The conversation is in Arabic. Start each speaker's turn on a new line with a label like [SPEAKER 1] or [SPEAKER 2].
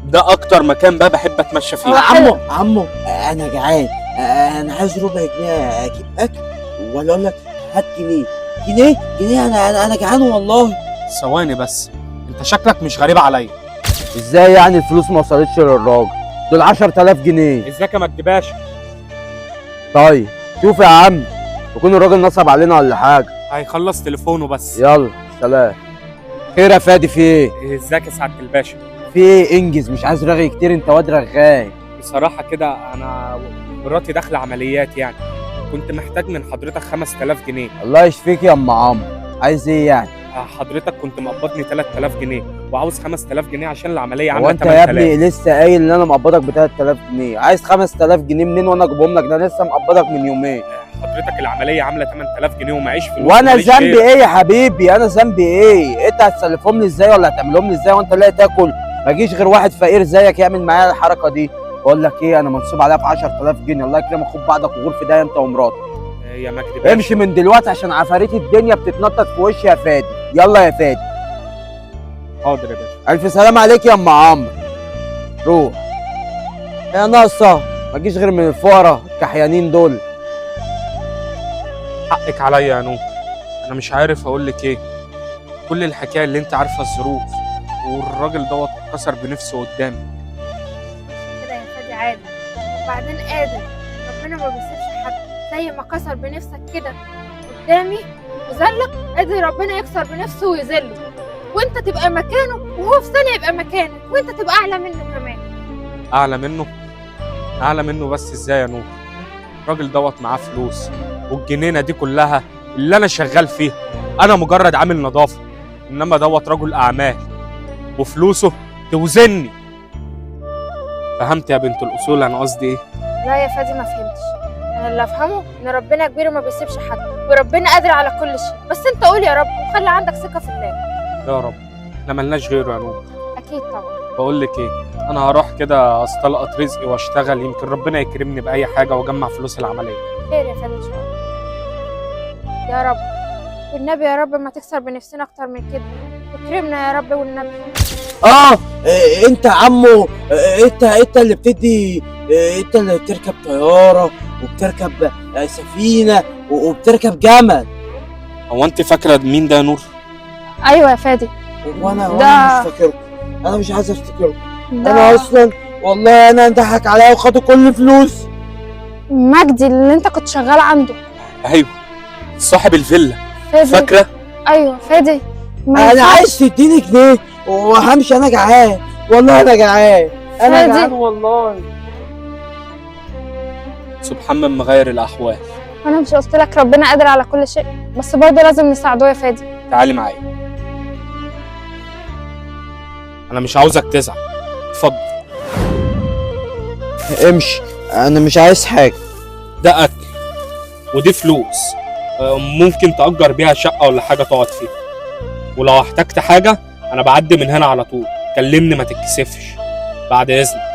[SPEAKER 1] ده اكتر مكان بقى بحب اتمشى فيه.
[SPEAKER 2] عمو انا جعان، انا عايز ربع جنيه اجيب اكل، ولا اقول لك هات جنيه انا جعان والله.
[SPEAKER 1] ثواني بس، انت شكلك مش غريب عليا.
[SPEAKER 2] ازاي يعني الفلوس ما وصلتش للراجل؟ دول 10000 جنيه.
[SPEAKER 1] ازيك يا مجدي باشا؟
[SPEAKER 2] طيب شوف يا عم، يكون الراجل نصب علينا ولا حاجه.
[SPEAKER 1] هيخلص تليفونه بس.
[SPEAKER 2] يلا سلام. خير يا فادي، في ايه؟
[SPEAKER 1] ازيك يا سعاده الباشا؟
[SPEAKER 2] في ايه؟ انجز، مش عايز رغي كتير، انت واد رغاي.
[SPEAKER 1] بصراحه كده انا مراتي داخله عمليات يعني، كنت محتاج من حضرتك 5000 جنيه.
[SPEAKER 2] الله يشفيك يا ام عمرو، عايز ايه يعني؟
[SPEAKER 1] حضرتك كنت مقبضني 3000 جنيه وعاوز 5000 جنيه عشان العمليه
[SPEAKER 2] هو
[SPEAKER 1] عامله
[SPEAKER 2] انت يا ابني
[SPEAKER 1] 8000.
[SPEAKER 2] لسه قايل ان انا مقبضك ب 3000 جنيه؟ عايز 5000 جنيه منين وانا اجيبهم لك؟ ده لسه مقبضك من يومين.
[SPEAKER 1] حضرتك العمليه عامله 8000 جنيه ومعيش فلوس.
[SPEAKER 2] وانا
[SPEAKER 1] وماليش
[SPEAKER 2] ذنبي
[SPEAKER 1] غيرك.
[SPEAKER 2] ايه يا حبيبي؟ انا ذنبي ايه؟ انت هتسلفهم لي ازاي ولا هتعملهم لي ازاي وانت لا تاكل؟ ما جيش غير واحد فقير زيك يعمل معايا الحركه دي. بقول لك ايه، انا منصوب عليا ب 10000 جنيه، الله يكرمك خد بعضك وغور في ده انت ومراتك.
[SPEAKER 1] يا مجدي باشا
[SPEAKER 2] امشي من دلوقتي عشان عفاريت الدنيا بتتنطط في وشي يا فادي. يلا يا فادي.
[SPEAKER 1] حاضر يا باشا.
[SPEAKER 2] الف سلام عليك يا ام عمرو. روح يا ناقصه، ما تجيش غير من الفقراء الكحيانين دول.
[SPEAKER 1] حقك عليا يا نور، انا مش عارف اقول لك ايه. كل الحكايه اللي انت عارفه الظروف، والراجل دوت كسر بنفسه قدامي.
[SPEAKER 3] كده يا فادي عادي، وبعدين قادر، ربنا ما بيسيبش حد. زي ما كسر بنفسك كده قدامي وذلك، قادر ربنا يكسر بنفسه ويذله، وانت تبقى مكانه وهو في ثانيه يبقى مكانك، وانت تبقى اعلى منه كمان.
[SPEAKER 1] اعلى منه؟ اعلى منه بس ازاي يا نور؟ الراجل دوت معاه فلوس، والجنينه دي كلها اللي انا شغال فيها، انا مجرد عامل نظافه، انما دوت رجل اعمال وفلوسه توزني. فهمت يا بنت الاصول انا قصدي ايه؟
[SPEAKER 3] لا يا فادي ما فهمتش. انا اللي افهمه ان ربنا كبير وما بيسيبش حد، وربنا قادر على كل شيء. بس انت قول يا رب وخلي عندك ثقه في الله.
[SPEAKER 1] يا رب، احنا ملناش غيره يا نور.
[SPEAKER 3] اكيد طبعا.
[SPEAKER 1] بقول لك ايه، انا هروح كده استلقط رزقي واشتغل، يمكن ربنا يكرمني باي حاجه واجمع فلوس العمليه.
[SPEAKER 3] خير يا فادي ان شاء الله. يا رب والنبي يا رب ما تكسر بنفسنا اكتر من كده، وكرمنا يا رب والنبي.
[SPEAKER 2] انت عمو، انت اللي بتدي، انت اللي بتركب طياره وبتركب سفينه وبتركب جمل.
[SPEAKER 1] هو انت فاكره مين ده يا نور؟
[SPEAKER 3] ايوه يا فادي.
[SPEAKER 2] وانا
[SPEAKER 3] ده-
[SPEAKER 2] مش فاكره، انا مش عايز افتكره.
[SPEAKER 3] ده
[SPEAKER 2] انا اصلا والله انا انضحك عليا وخدوا كل فلوس.
[SPEAKER 3] مجدي اللي انت كنت شغال عنده.
[SPEAKER 1] ايوه، صاحب الفيلا،
[SPEAKER 3] فادي.
[SPEAKER 1] فاكره؟
[SPEAKER 3] ايوه فادي. ما
[SPEAKER 2] انا
[SPEAKER 3] ينفعش.
[SPEAKER 2] عايز تديني جنيه وهمشي، انا جعان والله، انا جعان، انا
[SPEAKER 3] فادي.
[SPEAKER 2] جعان والله.
[SPEAKER 1] سبحان من مغير الاحوال.
[SPEAKER 3] انا مش قلت لك ربنا قادر على كل شيء؟ بس برضه لازم نساعده يا فادي.
[SPEAKER 1] تعالي معايا، انا مش عاوزك تزعل، اتفضل.
[SPEAKER 2] امشي، انا مش عايز حاجه.
[SPEAKER 1] ده اكل ودي فلوس، ممكن تأجر بيها شقة ولا حاجة تقعد فيها، ولو احتجت حاجة أنا بعدي من هنا على طول، كلمني ما تتكسفش. بعد إذنك.